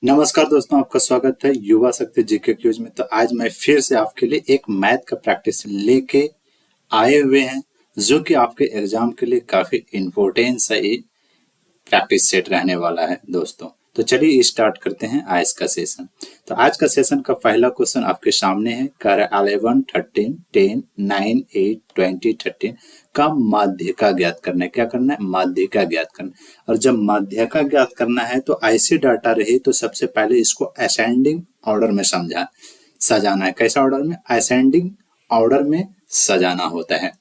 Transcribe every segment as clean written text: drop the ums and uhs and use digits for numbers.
नमस्कार दोस्तों, आपका स्वागत है युवा शक्ति जीके क्यूज में। तो आज मैं फिर से आपके लिए एक मैथ का प्रैक्टिस लेके आए हुए हैं, जो कि आपके एग्जाम के लिए काफी इम्पोर्टेंट सही प्रैक्टिस सेट रहने वाला है दोस्तों। तो चलिए स्टार्ट करते हैं आज का सेशन। तो आज का सेशन का पहला क्वेश्चन आपके सामने है। कह रहा है 11, 13, 10, 9, 8, 20, 13 का माध्यिका ज्ञात करना है। क्या करना है? माध्यिका ज्ञात करना है। और जब माध्यिका ज्ञात करना है तो ऐसी डाटा रही तो सबसे पहले इसको असेंडिंग ऑर्डर में सजाना है। कैसा ऑर्डर में? असेंडिंग ऑर्डर में सजाना होता है।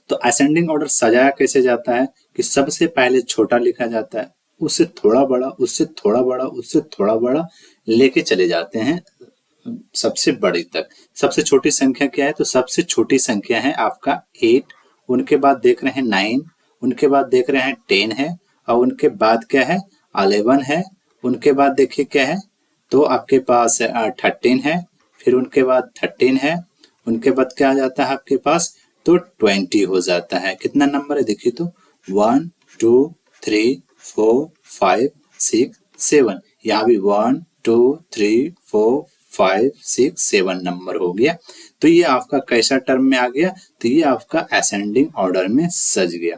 तो असेंडिंग ऑर्डर सजाया कैसे जाता है कि सबसे पहले छोटा लिखा जाता है, उससे थोड़ा बड़ा, उससे थोड़ा बड़ा, उससे थोड़ा बड़ा लेके चले जाते हैं सबसे बड़ी तक। सबसे छोटी संख्या क्या है? तो सबसे छोटी संख्या है आपका 8, उनके बाद देख रहे हैं 9, उनके बाद देख रहे हैं 10 है, और उनके बाद क्या है? 11 है। उनके बाद देखिए क्या है? तो आपके पास 13 है, फिर उनके बाद 13 है, उनके बाद क्या आ जाता है आपके पास? तो 20 हो जाता है। कितना नंबर है देखिए तो 1 2 3 4 5 6 7। यहाँ भी 1 2 3 4 5 6 7 नंबर हो गया। तो ये आपका कैसा टर्म में आ गया? तो ये आपका असेंडिंग ऑर्डर में सज गया।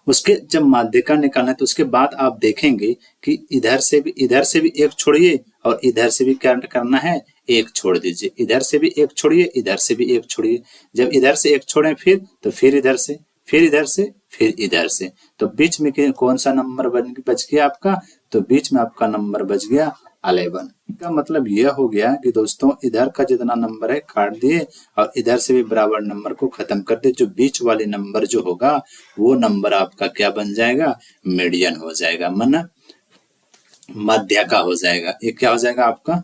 उसके जब माध्यिका निकालना है तो उसके बाद आप देखेंगे कि इधर से भी एक छोड़िए और इधर से भी क्या करना है? एक छोड़ दीजिए। इधर से भी एक छोड़िए, इधर से भी एक छोड़िए। जब इधर से एक छोड़े फिर तो फिर इधर से, फिर इधर से, फिर इधर से। तो बीच में कौन सा नंबर बच गया आपका? तो बीच में आपका नंबर बच गया 11। का मतलब यह हो गया कि दोस्तों इधर का जितना नंबर है काट दिए और इधर से भी बराबर नंबर को खत्म कर दिए। जो बीच वाले नंबर जो होगा वो नंबर आपका क्या बन जाएगा? मीडियन हो जाएगा, मन मध्य का हो जाएगा। ये क्या हो जाएगा आपका?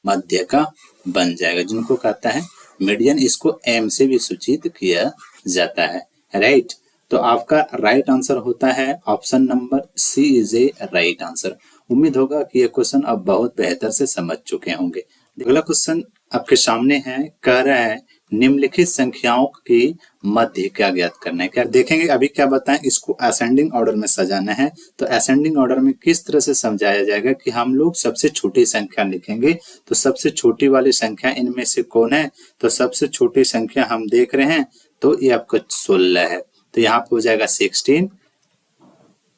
मध्य का बन जाएगा, जिनको कहता है मीडियन। इसको एम से भी सूचित किया जाता है, राइट। तो आपका राइट आंसर होता है option number C is a right answer. उम्मीद होगा कि ये क्वेश्चन आप बहुत बेहतर से समझ चुके होंगे। अगला क्वेश्चन आपके सामने है। कह रहा है निम्नलिखित संख्याओं की मध्य क्या ज्ञात करना है। क्या देखेंगे अभी? क्या बताएं? इसको असेंडिंग ऑर्डर में सजाना है। तो असेंडिंग ऑर्डर में किस तरह से समझाया जाएगा कि हम लोग सबसे छोटी संख्या लिखेंगे। तो सबसे छोटी वाली संख्या इनमें से कौन है? तो सबसे छोटी संख्या हम देख रहे हैं तो ये आपका 16 है। तो यहाँ पे हो जाएगा 16,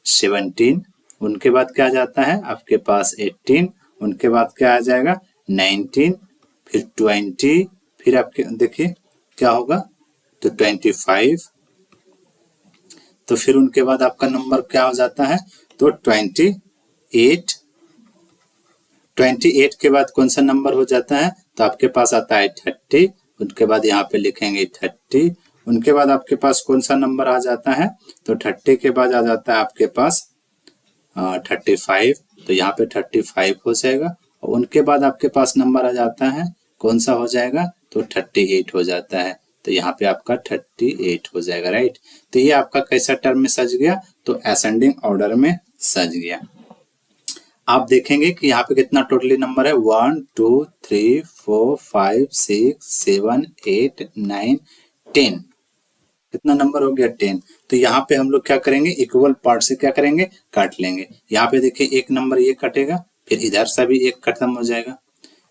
17, उनके बाद क्या जाता है आपके पास 18, उनके बाद क्या आ जाएगा 19, फिर 20, फिर आपके देखिए क्या होगा तो 25। तो फिर उनके बाद आपका नंबर क्या हो जाता है? तो 28। 28 के बाद कौन सा नंबर हो जाता है? तो आपके पास आता है 30। उनके बाद यहाँ पे लिखेंगे 30। उनके बाद आपके पास कौन सा नंबर आ जाता है? तो 30 के बाद आ जाता है आपके पास 35। तो यहाँ पे 35 हो जाएगा। और उनके बाद आपके पास नंबर आ जाता है कौन सा हो जाएगा? तो 38 हो जाता है। तो यहाँ पे आपका 38 हो जाएगा, राइट। तो ये आपका कैसा टर्म में सज गया? तो असेंडिंग ऑर्डर में सज गया। आप देखेंगे कि यहाँ पे कितना टोटली नंबर है? 1 2 3 4 5 6 7 8 9 10। कितना नंबर हो गया? 10। तो यहाँ पे हम लोग क्या करेंगे? इक्वल पार्ट से क्या करेंगे? काट लेंगे। यहाँ पे देखिए एक नंबर ये कटेगा, फिर इधर से भी एक खत्म हो जाएगा।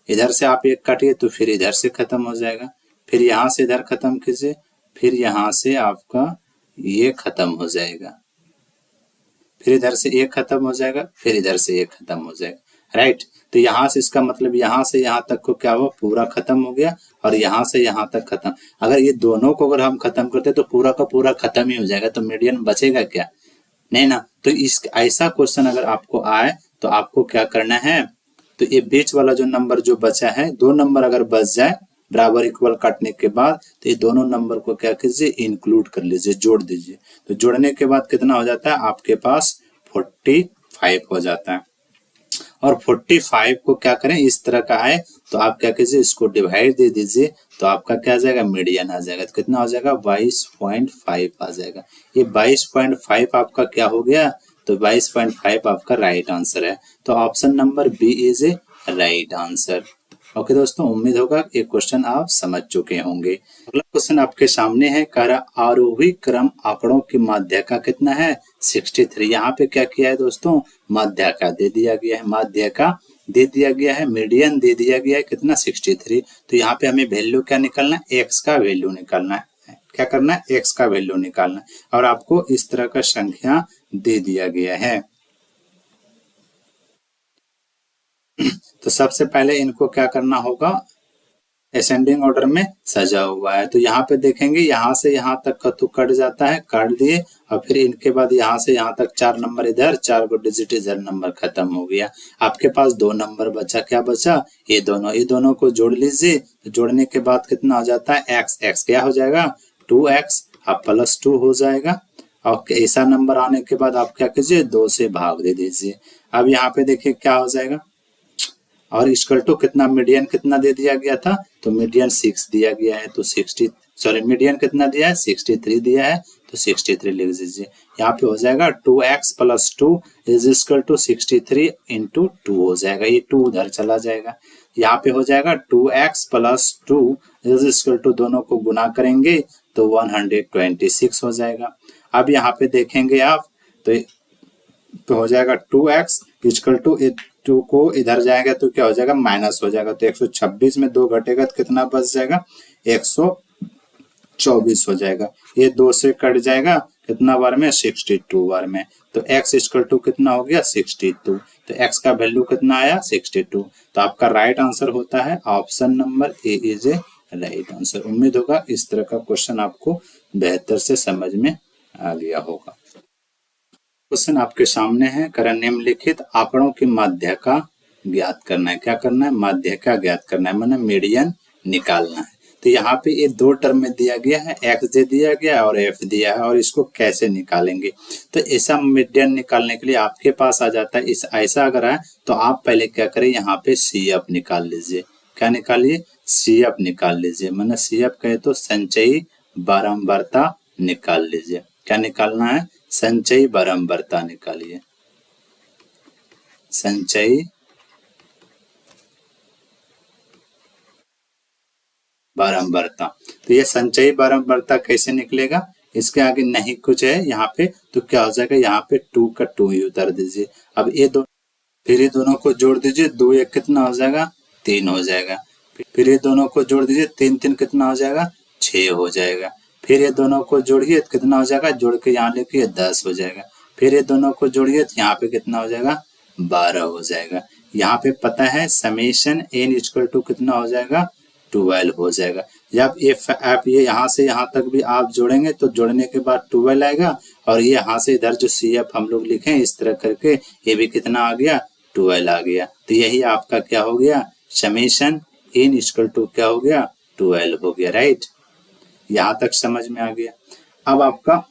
इधर से आप एक काटिए तो फिर इधर से खत्म हो जाएगा। फिर यहाँ से इधर खत्म कीजिए, फिर यहाँ से आपका ये खत्म हो जाएगा। फिर इधर से एक खत्म हो जाएगा, फिर इधर से एक खत्म हो जाएगा, राइट। तो यहाँ से इसका मतलब यहाँ से यहाँ तक को क्या हुआ? पूरा खत्म हो गया। और यहाँ से यहाँ तक खत्म। अगर ये दोनों को अगर हम खत्म करते तो पूरा का पूरा खत्म ही हो जाएगा। तो मीडियन बचेगा क्या? नहीं ना। तो इस ऐसा क्वेश्चन अगर आपको आए तो आपको क्या करना है? तो ये बीच वाला जो नंबर जो बचा है, दो नंबर अगर बच जाए बराबर इक्वल काटने के बाद, तो ये दोनों नंबर को क्या कीजिए? इंक्लूड कर लीजिए, जोड़ दीजिए। तो जोड़ने के बाद कितना हो जाता है आपके पास? 45 हो जाता है। और 45 को क्या करें? इस तरह का है तो आप क्या कीजिए? इसको डिवाइड दे दीजिए। तो आपका क्या आ जाएगा? मीडियन आ जाएगा। तो कितना हो जाएगा? 22.5 आ जाएगा। ये 22.5 आपका क्या हो गया? तो 22.5 आपका राइट आंसर है। तो option number B is a right answer. Okay दोस्तों, उम्मीद होगा ये क्वेश्चन आप समझ चुके होंगे। अगला क्वेश्चन आपके सामने है, कह रहा आरोही क्रम आंकड़ों की माध्यका कितना है 63। यहाँ पे क्या किया है दोस्तों, माध्यका दे दिया गया है, माध्यका दे दिया गया है, मीडियन दे दिया गया है कितना 63। तो यहाँ पे हमें वैल्यू क्या निकालना है, एक्स का वैल्यू निकालना है। क्या करना है, एक्स का वैल्यू निकालना है, और आपको इस तरह का संख्या दे दिया गया है। तो सबसे पहले इनको क्या करना होगा, असेंडिंग ऑर्डर में सजा हुआ है। तो यहाँ पे देखेंगे, यहाँ से यहाँ तक का तो कट जाता है, काट दिए, और फिर इनके बाद यहाँ से यहाँ तक 4 नंबर इधर, 4 को डिजिट इधर, नंबर खत्म हो गया। आपके पास 2 नंबर बचा, क्या बचा, ये दोनों को जोड़ लीजिए। तो जोड़ने के बाद कितना हो जाता है, एक्स क्या हो जाएगा 2x, अब +2 हो जाएगा। और ऐसा नंबर आने के बाद आप क्या कीजिए, 2 से भाग दे दीजिए। अब यहाँ पे देखिए क्या हो जाएगा, और इक्वल टू कितना, मीडियन कितना दे दिया गया था, तो मीडियन 6 दिया गया है, तो मीडियन कितना दिया है 63 दिया है, तो 63 लिख दीजिए। यहाँ पे हो जाएगा 2x + 2 इज इक्वल टू 63 × 2 हो जाएगा, ये 2 उधर चला जाएगा। यहाँ पे हो जाएगा 2x + 2 इज इक्वल टू, दोनों को गुना करेंगे तो 126 हो जाएगा। अब यहाँ पे देखेंगे आप, तो हो जाएगा 2x इक्वल टू 2 को इधर जाएगा तो क्या हो जाएगा, माइनस हो जाएगा। तो 126 में 2 घटेगा तो कितना बच जाएगा, 124 हो जाएगा। ये 2 से कट जाएगा कितना बार में, 62 बार में। तो x इक्वल टू कितना हो गया 62। तो x का वैल्यू कितना आया 62। तो आपका राइट आंसर होता है option number A is a right answer. उम्मीद होगा इस तरह का क्वेश्चन आपको बेहतर से समझ में आ गया होगा। क्वेश्चन आपके सामने है, करण निम्नलिखित आंकड़ों की माध्यका ज्ञात करना है। क्या करना है, माध्यका ज्ञात करना है, माने मीडियन निकालना है। तो यहाँ पे ये 2 टर्म में दिया गया है, x दे दिया गया और f दिया है, और इसको कैसे निकालेंगे। तो ऐसा मीडियन निकालने के लिए आपके पास आ जाता है, इस ऐसा अगर है तो आप पहले क्या करें, यहाँ पे CF निकाल लीजिए। क्या निकालिए, CF निकाल लीजिए, माने CF कहे तो संचयी बारंबारता निकाल लीजिए। क्या निकालना है, संचयी बारंबारता निकालिए, संचयी बारंबारता। तो ये संचयी बारंबारता कैसे निकलेगा, इसके आगे नहीं कुछ है यहाँ पे, तो क्या हो जाएगा, यहाँ पे 2 का 2 ही उतार दीजिए। अब ये फिर ये दोनों को जोड़ दीजिए, 2 1 कितना हो जाएगा 3 हो जाएगा। फिर ये दोनों को जोड़ दीजिए, 3 3 कितना हो जाएगा 6 हो जाएगा। फिर ये दोनों को जोड़िए तो कितना हो जाएगा, जोड़ के यहाँ लेके 10 हो जाएगा। फिर ये दोनों को जोड़िए तो यहाँ पे कितना हो जाएगा 12 हो जाएगा। यहाँ पे पता है समेशन n इक्वल टू कितना हो जाएगा 12 हो जाएगा। जब आप ये यहाँ से यहाँ तक भी आप जोड़ेंगे तो जोड़ने के बाद 12 आएगा, और ये यहाँ से इधर जो CF हम लोग लिखे इस तरह करके ये भी कितना आ गया 12 आ गया। तो यही आपका क्या हो गया, समेशन n इक्वल टू क्या हो गया 12 हो गया। राइट, यहाँ तक समझ में आ गया। अब आपका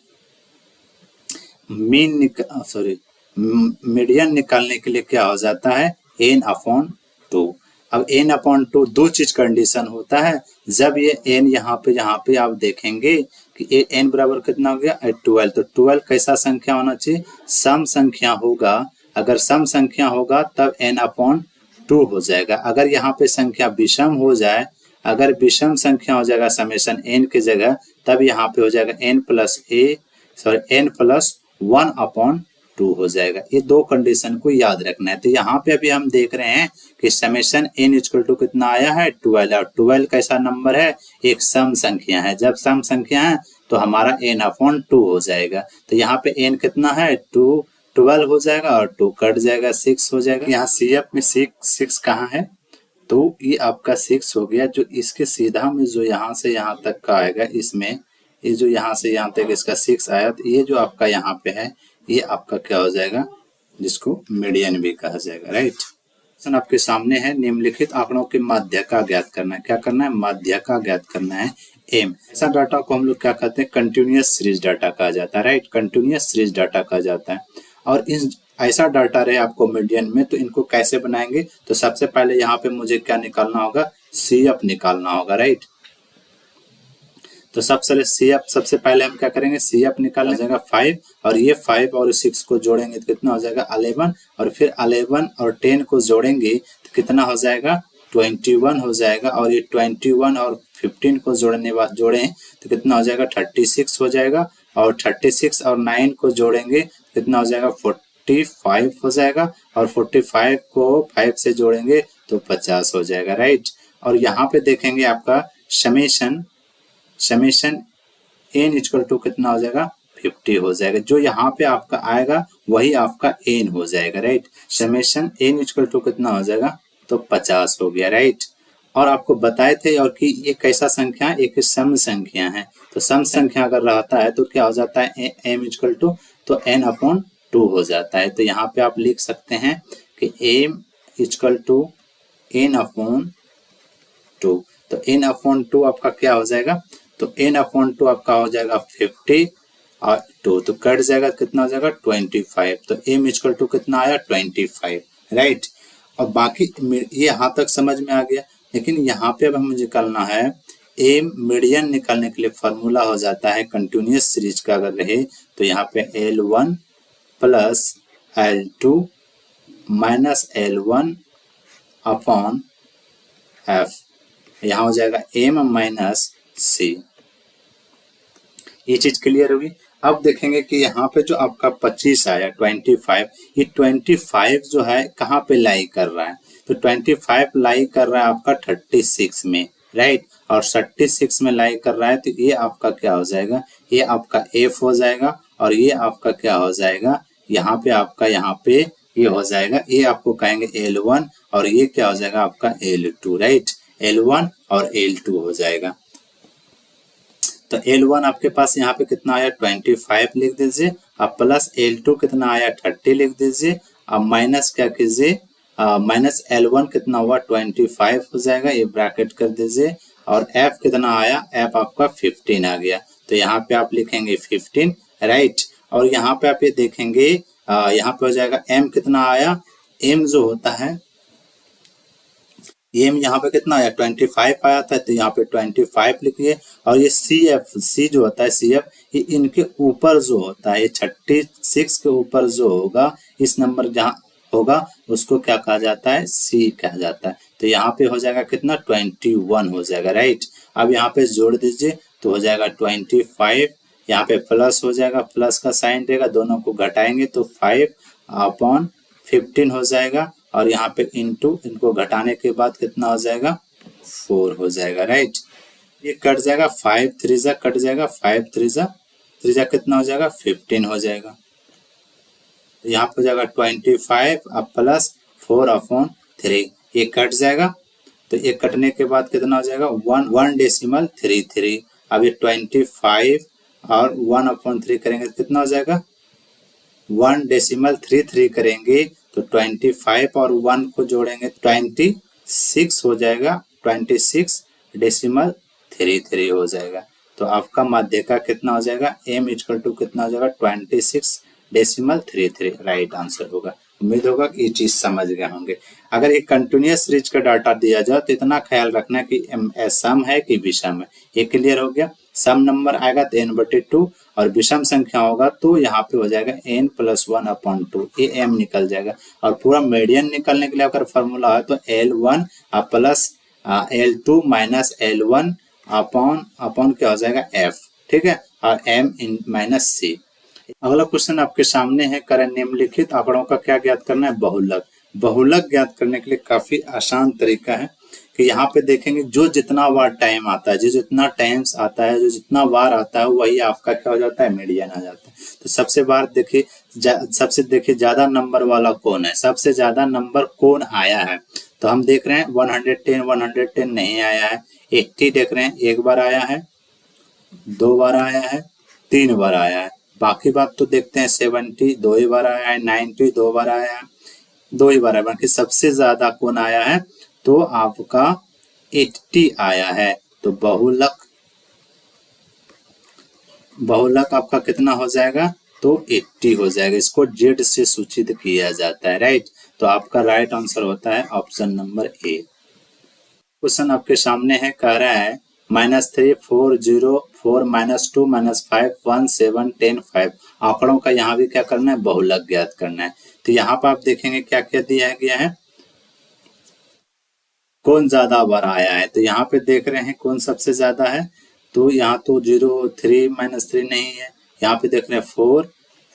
मीडियन निकालने के लिए क्या हो जाता है, n/2। अब n/2 दो चीज कंडीशन होता है। जब ये n यहाँ पे आप देखेंगे कि n बराबर कितना हो गया 12, तो 12 कैसा संख्या होना चाहिए, सम संख्या होगा। अगर सम संख्या होगा तब n/2 हो जाएगा। अगर यहाँ पे संख्या विषम हो जाए, अगर विषम संख्या हो जाएगा समेशन n की जगह, तब यहाँ पे हो जाएगा n+1/2 हो जाएगा। ये 2 कंडीशन को याद रखना है। तो यहाँ पे अभी हम देख रहे हैं कि समेशन n इक्वल टू कितना आया है 12, और 12 कैसा नंबर है, एक सम संख्या है। जब सम संख्या है तो हमारा n/2 हो जाएगा। तो यहाँ पे n कितना है 12 हो जाएगा, और 2 कट जाएगा 6 हो जाएगा। यहाँ CF में 6 कहाँ है, तो ये आपका 6 हो गया। जो इसके सीधा में जो यहाँ से यहाँ तक का आएगा, इसमें ये जो यहाँ से यहाँ तक इसका 6 आया, तो ये जो आपका यहाँ पे है ये आपका क्या हो जाएगा, जिसको मीडियन भी कहा जाएगा। राइट, क्वेश्चन आपके सामने है, निम्नलिखित आंकड़ों की माध्यका ज्ञात करना है। क्या करना है, माध्यका ज्ञात करना है m। ऐसा डाटा को हम लोग क्या कहते हैं, कंटिन्यूअस सीरीज डाटा कहा जाता है। राइट, कंटिन्यूअस सीरीज डाटा कहा जाता है। और ऐसा डाटा रहे आपको मीडियन में, तो इनको कैसे बनाएंगे, तो सबसे पहले यहाँ पे मुझे क्या निकालना होगा, CF निकालना होगा। राइट, तो सबसे पहले हम क्या करेंगे, CF निकालना जाएगा 5, और ये 5 और 6 को जोड़ेंगे तो कितना हो जाएगा 11, और फिर 11 और 10 को जोड़ेंगे तो कितना हो जाएगा 21 हो जाएगा, और ये 21 और 15 को जोड़ें तो कितना हो जाएगा 36 हो जाएगा, और 36 और 9 को जोड़ेंगे कितना हो जाएगा 45 हो जाएगा, और 45 को 5 से जोड़ेंगे तो 50 हो जाएगा, राइट। और यहाँ पे देखेंगे आपका समेशन n इक्वल टू कितना हो जाएगा 50 हो जाएगा। जो यहाँ पे आपका आएगा वही आपका n हो जाएगा, right. Summation n equal to कितना हो जाएगा तो 50 हो गया, राइट। और आपको बताए थे और कि ये कैसा संख्या है, एक सम संख्या है। तो सम संख्या अगर रहता है तो क्या हो जाता है m इक्वल टू तो n/2 हो जाता है। तो यहाँ पे आप लिख सकते हैं कि m इक्वल टू n/2। तो n/2 आपका क्या हो जाएगा तो n/2 आपका हो जाएगा 50 और 2 तो कट जाएगा, कितना हो जाएगा 25। तो m इक्वल टू कितना आया 25, राइट। और बाकी ये यहाँ तक समझ में आ गया, लेकिन यहाँ पे अब हमें निकालना है m मीडियन निकालने के लिए फॉर्मूला हो जाता है कंटिन्यूअस सीरीज का अगर रहे तो यहाँ पे L1 plus L2 minus L1 upon F, यहाँ हो जाएगा m माइनस c। ये चीज क्लियर होगी। अब देखेंगे कि यहाँ पे जो आपका 25 आया 25, ये 25 जो है कहाँ पे लाई कर रहा है तो 25 लाई कर रहा है आपका 36 में, राइट। और 36 में लाई कर रहा है तो ये आपका क्या हो जाएगा, ये आपका f हो जाएगा, और ये आपका क्या हो जाएगा यहाँ पे आपका ये हो जाएगा, ये आपको कहेंगे L1 और ये क्या हो जाएगा आपका L2, राइट। L1 और L2 हो जाएगा। तो L1 आपके पास यहाँ पे कितना आया 25 लिख दीजिए, अब प्लस L2 कितना आया 30 लिख दीजिए, अब माइनस क्या कीजिए माइनस L1 कितना हुआ 25 हो जाएगा, ये ब्रैकेट कर दीजिए, और F कितना आया F आपका 15 आ गया। तो यहाँ पे आप लिखेंगे 15, राइट। और यहाँ पे आप ये देखेंगे यहाँ पे हो जाएगा M कितना आया, M जो होता है m यहाँ पे कितना आया 25 आया था तो यहाँ पे 25 लिखिए। और ये C जो होता है CF, ये इनके ऊपर जो होता है, ये 36 के ऊपर जो होगा इस नंबर जहाँ होगा उसको क्या कहा जाता है C कहा जाता है। तो यहाँ पे हो जाएगा कितना 21 हो जाएगा, राइट। अब यहाँ पे जोड़ दीजिए तो हो जाएगा 25, यहाँ पे प्लस हो जाएगा, प्लस का साइन रहेगा, दोनों को घटाएंगे तो 5/15 हो जाएगा, और यहाँ पे इंटू इनको घटाने के बाद कितना हो जाएगा 4 हो जाएगा, राइट। ये कट जाएगा 5 3 जा कट जाएगा, 5 3 जा कितना हो जाएगा 15 हो जाएगा। तो यहाँ पे हो जाएगा 25 अब प्लस 4/3, ये कट जाएगा, तो ये कटने के बाद कितना हो जाएगा 1.33। अब ये 25 और 1/3 करेंगे तो कितना हो जाएगा 1.33 करेंगे तो 25 और 1 को जोड़ेंगे 26 हो जाएगा, 26.33 हो जाएगा। तो आपका माध्य का कितना हो जाएगा m इक्वल टू कितना हो जाएगा 26.33, राइट आंसर होगा। उम्मीद होगा कि ये चीज समझ गए होंगे। अगर एक कंटिन्यूअस सीरीज का डाटा दिया जाए तो इतना ख्याल रखना कि सम है कि विषम है। ये क्लियर हो गया। सम नंबर आएगा तो n/2 और विषम संख्या होगा तो यहाँ पे हो जाएगा n+1/2, ये m निकल जाएगा। और पूरा मीडियन निकलने के लिए अगर फॉर्मूला है तो L1 plus L2 minus L1 upon क्या हो जाएगा f, ठीक है, और m माइनस c। अगला क्वेश्चन आपके सामने है, करें निम्नलिखित आंकड़ों का क्या ज्ञात करना है बहुलक। बहुलक ज्ञात करने के लिए काफी आसान तरीका है कि यहाँ पे देखेंगे जो जितना बार टाइम आता है, जो जितना टाइम्स आता है, जो जितना बार आता है वही आपका क्या हो जाता है मीडियन आ जाता है। तो सबसे देखिए ज्यादा नंबर वाला कौन है, सबसे ज्यादा नंबर कौन आया है। तो हम देख रहे हैं 110 नहीं आया है, 80 देख रहे हैं एक बार आया है, 2 बार आया है, 3 बार आया है। बाकी बात तो देखते हैं 70 2 ही बार आया है, 90 2 बार आया है, 2 ही बार आया। बाकी सबसे ज्यादा कौन आया है तो आपका 80 आया है। तो बहुलक आपका कितना हो जाएगा तो 80 हो जाएगा। इसको Z से सूचित किया जाता है, राइट। तो आपका राइट आंसर होता है ऑप्शन नंबर ए। क्वेश्चन आपके सामने है, कह रहा है -3 4 0 4 -2 -5 1 7 10 5 आंकड़ों का यहाँ भी क्या करना है बहुलक ज्ञात करना है। तो यहाँ पर आप देखेंगे क्या क्या दिया गया है, कौन ज्यादा बार आया है, तो यहाँ पे देख रहे हैं कौन सबसे ज्यादा है। तो यहाँ तो 0 3 -3 नहीं है, यहाँ पे देख रहे हैं 4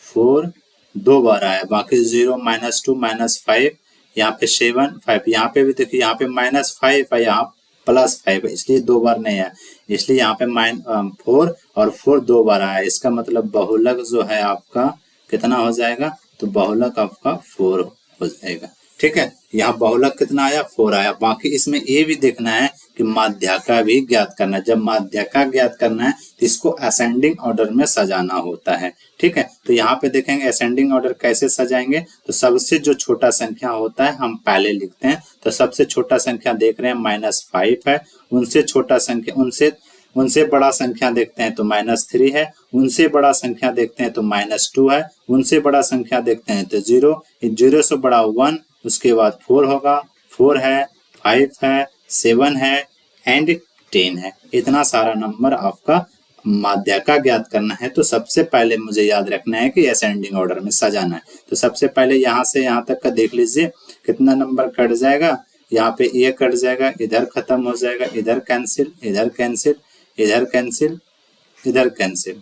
4 2 बार आया, बाकी 0 -2 -5, यहाँ पे 7 5, यहाँ पे भी देखिए यहाँ पे -5 है, यहाँ +5 है, इसलिए 2 बार नहीं आया, इसलिए यहाँ पे 4 और 4 2 बार आया। इसका मतलब बहुलक जो है आपका कितना हो जाएगा, तो बहुलक आपका 4 हो जाएगा। ठीक है, यहाँ बहुलक कितना आया, 4 आया। बाकी इसमें ये भी देखना है कि माध्यका भी ज्ञात करना है। जब माध्यका ज्ञात करना है तो इसको असेंडिंग ऑर्डर में सजाना होता है। ठीक है, तो यहाँ पे देखेंगे असेंडिंग ऑर्डर कैसे सजाएंगे, तो सबसे जो छोटा संख्या होता है हम पहले लिखते हैं। तो सबसे छोटा संख्या देख रहे हैं -5 है, उनसे छोटा संख्या उनसे बड़ा संख्या देखते हैं तो -3 है, उनसे बड़ा संख्या देखते हैं तो -2 है, उनसे बड़ा संख्या देखते हैं तो 0, 0 से बड़ा 1, उसके बाद 4 होगा, 4 है, 5 है, 7 है एंड 10 है। इतना सारा नंबर आपका माध्यका ज्ञात करना है। तो सबसे पहले मुझे याद रखना है कि असेंडिंग ऑर्डर में सजाना है। तो सबसे पहले यहाँ से यहाँ तक का देख लीजिए कितना नंबर कट जाएगा, यहाँ पे ये कट जाएगा, इधर खत्म हो जाएगा, इधर कैंसिल, इधर कैंसिल, इधर कैंसिल, इधर कैंसिल,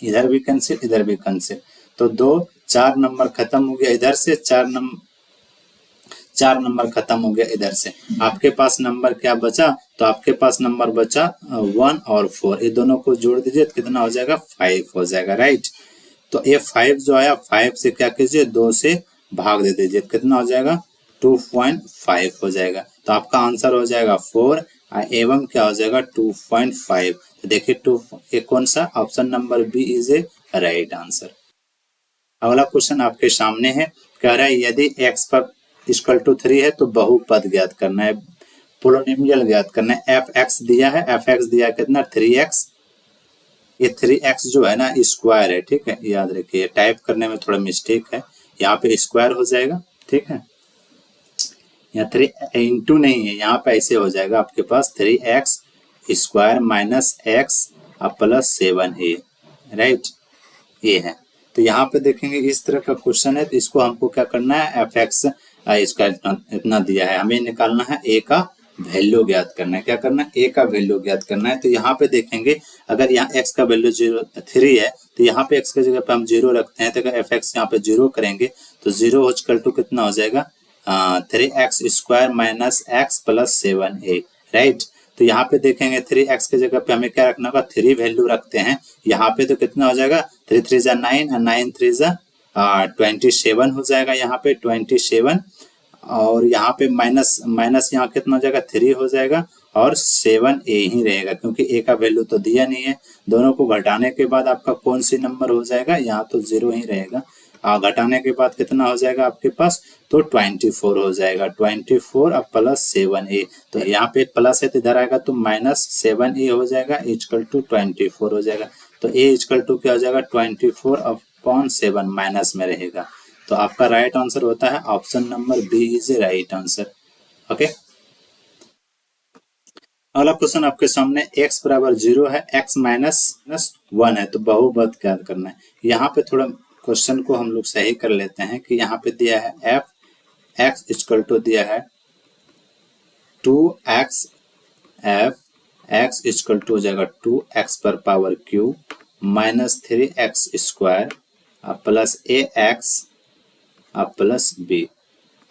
इधर भी कैंसिल, इधर भी कैंसिल। तो 2 4 नंबर खत्म हो गया, इधर से 4 नंबर खत्म हो गया इधर से। आपके पास नंबर क्या बचा, तो आपके पास नंबर बचा 1 और 4, ये दोनों को जोड़ दीजिए तो कितना हो जाएगा, 5 हो जाएगा। राइट, तो ये 5 जो आया, 5 से क्या कीजिए, 2 से भाग दे दीजिए, कितना हो जाएगा, 2.5 हो जाएगा। तो आपका आंसर हो जाएगा 4 एवं क्या हो जाएगा 2.5। तो देखिए 2 ये कौन सा, option number B is a right answer. अगला क्वेश्चन आपके सामने है, कह रहा है यदि x पर इक्वल टू 3 है तो बहुपद ज्ञात करना है, पोलिनोमियल ज्ञात करना है। fx दिया है, fx दिया है कितना 3x, ये 3x जो है ना स्क्वायर है। ठीक है, याद रखिए टाइप करने में थोड़ा मिस्टेक है, यहाँ पे स्क्वायर हो जाएगा। ठीक है, यहाँ 3 इंटू नहीं है, यहाँ पे ऐसे हो जाएगा आपके पास 3x square minus x plus 7a। Right, ये है। तो यहाँ पे देखेंगे इस तरह का क्वेश्चन है, तो इसको हमको क्या करना है, fx इसका इतना दिया है, हमें निकालना है a का वैल्यू ज्ञात करना है। क्या करना है, a का वैल्यू ज्ञात करना है। तो यहाँ पे देखेंगे अगर यहाँ x का वैल्यू 3 है तो यहाँ पे x की जगह पे हम 0 रखते हैं, तो अगर fx यहाँ पे 0 करेंगे तो 0 इक्वल टू कितना हो जाएगा, 3x square minus x plus 7a। Right, तो यहाँ पे देखेंगे 3x की जगह पे हमें क्या रखना होगा, 3 वैल्यू रखते हैं यहाँ पे, तो कितना हो जाएगा 3 3 जा 9 और 9 3 जा 27 हो जाएगा, यहाँ पे 27, और यहाँ पे माइनस यहाँ कितना हो जाएगा 3 हो जाएगा, और 7a ही रहेगा क्योंकि a का वैल्यू तो दिया नहीं है। दोनों को घटाने के बाद आपका कौन सी नंबर हो जाएगा, यहाँ तो 0 ही रहेगा। घटाने के बाद कितना हो जाएगा आपके पास, तो 24 हो जाएगा, 24 और प्लस 7a। तो यहाँ पे प्लस है तो इधर आएगा तो -7a हो जाएगा, इक्वल टू 24 हो जाएगा। तो a इक्वल टू क्या हो जाएगा 24/7 माइनस में रहेगा। तो आपका राइट आंसर होता है option number B is a right answer. Okay, अगला क्वेश्चन आपके सामने x बराबर 0 है, x माइनस 1 है, तो बहुपद ज्ञात करना है। यहाँ पे थोड़ा क्वेश्चन को हम लोग सही कर लेते हैं कि यहाँ पे दिया है x इक्वल टू दिया है 2x, x इक्वल टू हो जाएगा 2x पर power Q minus 3x square plus ax plus b।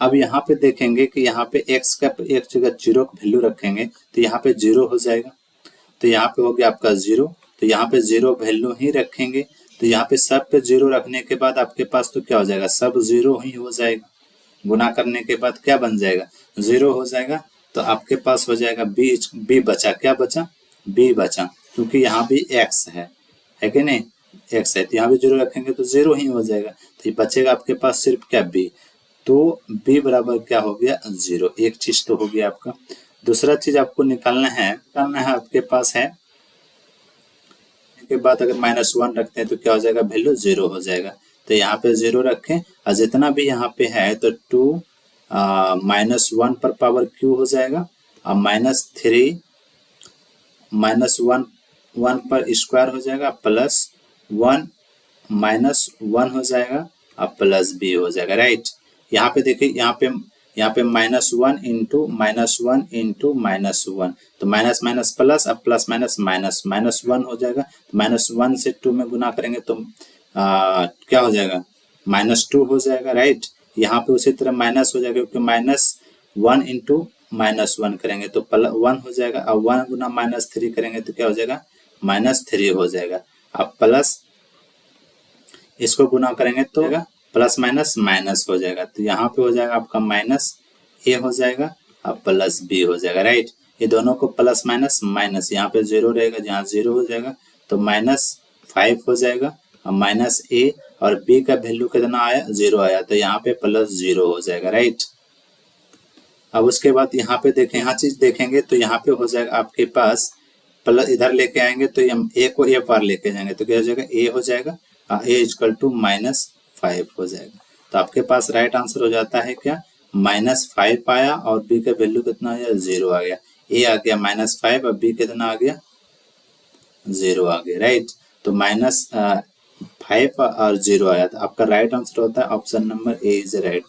अब यहाँ पे देखेंगे कि यहाँ पे x का एक जगह 0 का वैल्यू रखेंगे तो यहाँ पे 0 हो जाएगा, तो यहाँ पे हो गया आपका 0, तो यहाँ पे 0 वैल्यू ही रखेंगे। तो यहाँ पे सब पे 0 रखने के बाद आपके पास तो क्या हो जाएगा, सब 0 ही हो जाएगा। गुना करने के बाद क्या बन जाएगा, 0 हो जाएगा। तो आपके पास हो जाएगा b बचा, क्या बचा, b बचा, क्योंकि यहाँ भी x है कि नहीं, x है, तो यहाँ भी 0 रखेंगे तो 0 ही हो जाएगा। तो ये बचेगा आपके पास सिर्फ क्या b, तो b बराबर क्या हो गया 0। एक चीज तो हो गया आपका। दूसरा चीज आपको निकालना है आपके पास है के बाद अगर -1 रखते हैं तो क्या हो जाएगा, वैल्यू 0 हो जाएगा। तो यहाँ पे 0 रखें और जितना भी यहाँ पे है तो 2 -1 पर पावर क्यू हो जाएगा, और -3 -1 पर स्क्वायर हो जाएगा, प्लस 1 -1 हो जाएगा और प्लस b हो जाएगा। राइट, यहाँ पे देखिए यहाँ पे यहाँ पे -1 इंटू -1 तो माइनस माइनस प्लस, अब प्लस माइनस माइनस, -1 हो जाएगा। तो -1 से 2 में गुना करेंगे तो क्या हो जाएगा, -2 हो जाएगा, राइट। यहाँ पे उसी तरह माइनस हो जाएगा क्योंकि -1 इंटू -1 करेंगे तो 1 हो जाएगा। अब 1 गुना -3 करेंगे तो क्या हो जाएगा, -3 हो जाएगा। अब प्लस इसको गुना करेंगे तो प्लस माइनस माइनस हो जाएगा। तो यहाँ पे हो जाएगा आपका -a हो जाएगा, अब प्लस b हो जाएगा, राइट। ये दोनों को प्लस माइनस माइनस, यहाँ पे 0 रहेगा, जहाँ 0 हो जाएगा तो -5 हो जाएगा। अब -a और b का वैल्यू कितना आया, 0 आया, तो यहाँ पे +0 हो जाएगा, राइट। अब उसके बाद यहाँ पे देखें, यहाँ चीज देखेंगे तो यहाँ पे हो जाएगा आपके पास प्लस, इधर लेके आएंगे तो हम a को a पार लेके जाएंगे तो क्या हो जाएगा, a हो जाएगा, a इक्वल टू -5 हो जाएगा। तो आपके पास राइट आंसर हो जाता है क्या, -5 आया और b का वैल्यू कितना आया, 0 आ गया। a आ गया -5 और b कितना आ गया, 0 आ गया, राइट। तो -5 और 0 आया, तो आपका राइट आंसर होता है option number A is right.